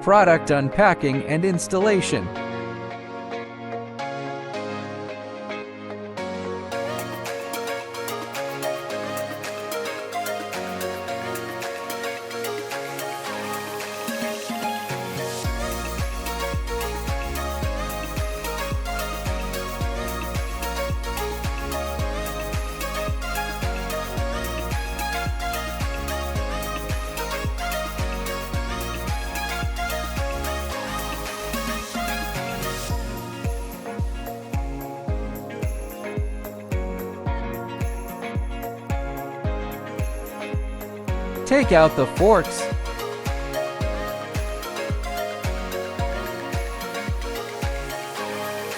Product unpacking and installation. Take out the forks.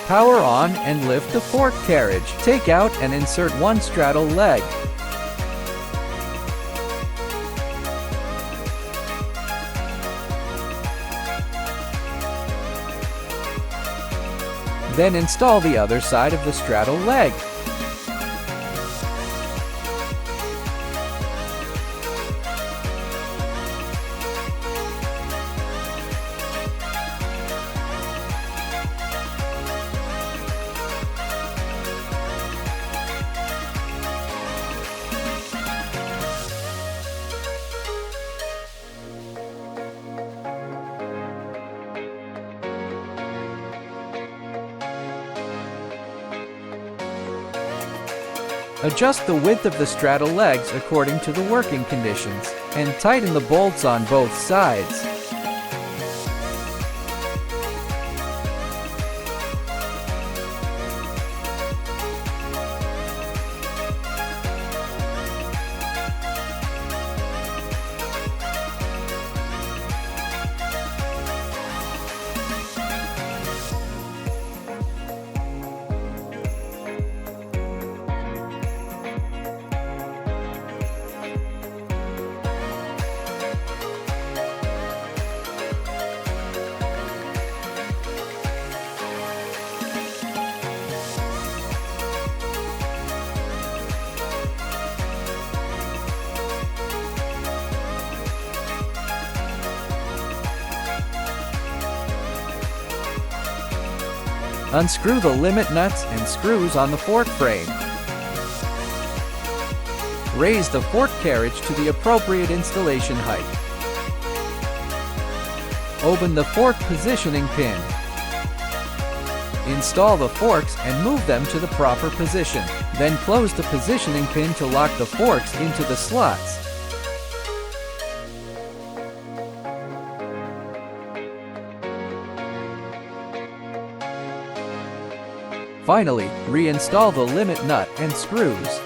Power on and lift the fork carriage. Take out and insert one straddle leg. Then install the other side of the straddle leg. Adjust the width of the straddle legs according to the working conditions, and tighten the bolts on both sides. Unscrew the limit nuts and screws on the fork frame. Raise the fork carriage to the appropriate installation height. Open the fork positioning pin. Install the forks and move them to the proper position. Then close the positioning pin to lock the forks into the slots. Finally, reinstall the limit nut and screws.